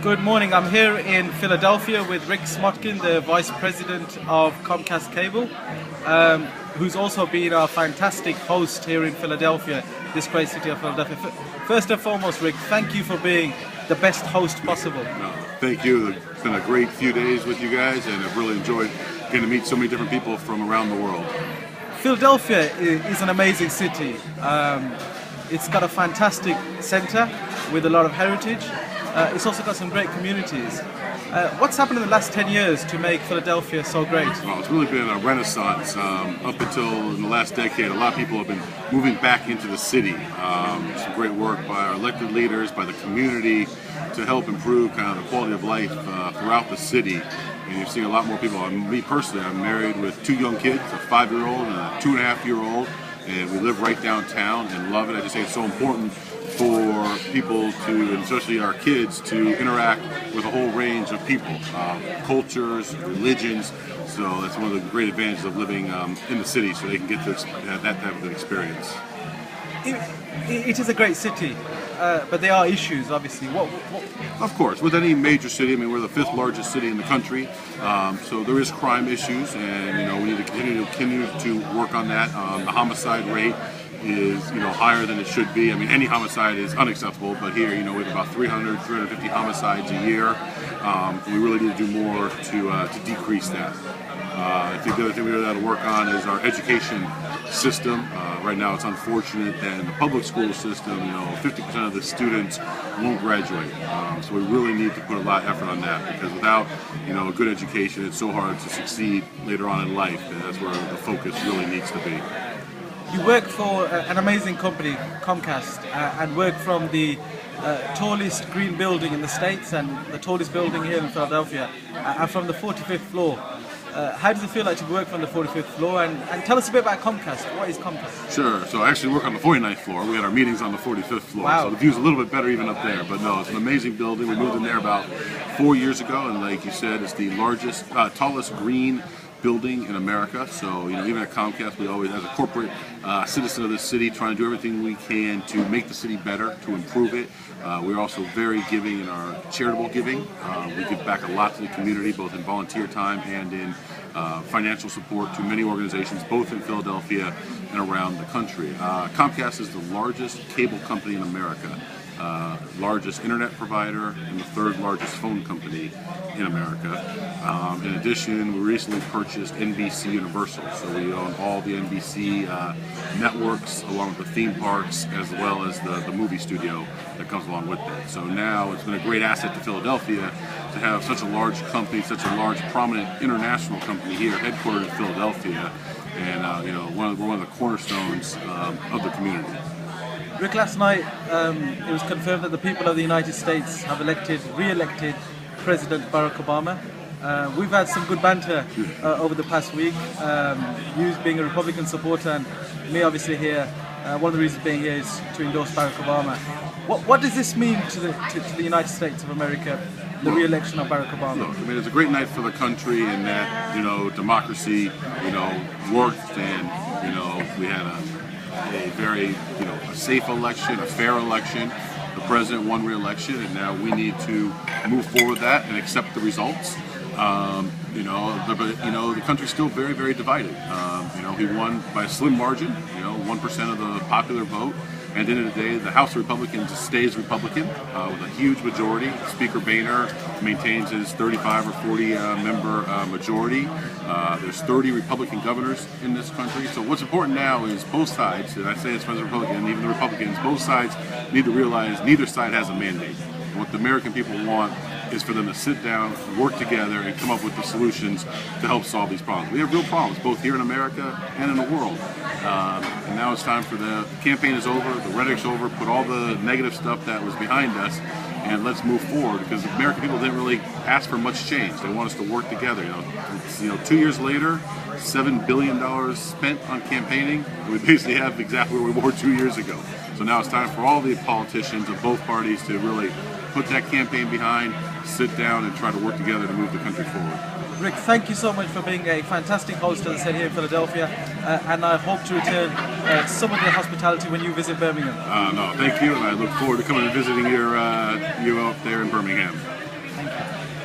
Good morning. I'm here in Philadelphia with Rick Smotkin, the Vice President of Comcast Cable, who's also been our fantastic host here in Philadelphia, this great city of Philadelphia. First and foremost, Rick, thank you for being the best host possible. Thank you. It's been a great few days with you guys, and I've really enjoyed getting to meet so many different people from around the world. Philadelphia is an amazing city. It's got a fantastic center with a lot of heritage. It's also got some great communities. What's happened in the last 10 years to make Philadelphia so great? Well, it's really been a renaissance. Up until in the last decade, a lot of people have been moving back into the city. Some great work by our elected leaders, by the community, to help improve kind of the quality of life throughout the city. And you're seeing a lot more people. Me personally, I'm married with 2 young kids, a 5-year-old and a 2.5-year-old, and we live right downtown and love it. I just think it's so important for people to, and especially our kids, to interact with a whole range of people, cultures, religions. So that's one of the great advantages of living in the city, so they can get to have that type of an experience. It is a great city, but there are issues, obviously. What? Of course, with any major city, I mean, we're the 5th largest city in the country, so there is crime issues, and we need to continue to work on that. The homicide rate is higher than it should be. I mean, any homicide is unacceptable, but here we have about 350 homicides a year. We really need to do more to decrease that. I think the other thing we really have to work on is our education system. Right now, it's unfortunate that in the public school system, 50% of the students won't graduate. So we really need to put a lot of effort on that, because without a good education, it's so hard to succeed later on in life, and that's where the focus really needs to be. You work for an amazing company, Comcast, and work from the tallest green building in the States and the tallest building here in Philadelphia, and from the 45th floor. How does it feel like to work from the 45th floor? And tell us a bit about Comcast. What is Comcast? Sure. So I actually work on the 49th floor. We had our meetings on the 45th floor. Wow. So the view's a little bit better even up there. But no, it's an amazing building. We moved in there about 4 years ago, and like you said, it's the largest, tallest green building in America. So even at Comcast, we always, as a corporate citizen of this city, trying to do everything we can to make the city better, to improve it. We're also very giving in our charitable giving. We give back a lot to the community, both in volunteer time and in financial support to many organizations, both in Philadelphia and around the country. Comcast is the largest cable company in America, largest internet provider, and the 3rd largest phone company in America. In addition, we recently purchased NBC Universal, so we own all the NBC networks, along with the theme parks, as well as the movie studio that comes along with it. So now it's been a great asset to Philadelphia to have such a large company, such a large, prominent international company here, headquartered in Philadelphia, and we're one of the cornerstones of the community. Rick, last night it was confirmed that the people of the United States have re-elected President Barack Obama. We've had some good banter over the past week. You being a Republican supporter, and me obviously here. One of the reasons being here is to endorse Barack Obama. What does this mean to the United States of America, the re-election of Barack Obama? Look, I mean, it's a great night for the country in that democracy worked, and we had a very a safe election, a fair election. The president won re-election, and now we need to move forward with that and accept the results. The country's still very, very divided. He won by a slim margin, 1% of the popular vote. And at the end of the day, the House of Republicans stays Republican with a huge majority. Speaker Boehner maintains his 35 or 40 member majority. There's 30 Republican governors in this country. So what's important now is both sides, and I say it's President Republican, and even the Republicans, both sides need to realize neither side has a mandate. And what the American people want is for them to sit down, work together, and come up with the solutions to help solve these problems. We have real problems, both here in America and in the world. And now it's time for the campaign is over, the rhetoric's over, put all the negative stuff that was behind us, and let's move forward, because the American people didn't really ask for much change. They want us to work together. 2 years later, $7 billion spent on campaigning, and we basically have exactly where we were 2 years ago. So now it's time for all the politicians of both parties to really put that campaign behind, sit down, and try to work together to move the country forward. Rick, thank you so much for being a fantastic host, as I said, here in Philadelphia, and I hope to return some of your hospitality when you visit Birmingham. No, thank you, and I look forward to coming and visiting you up there in Birmingham. Thank you.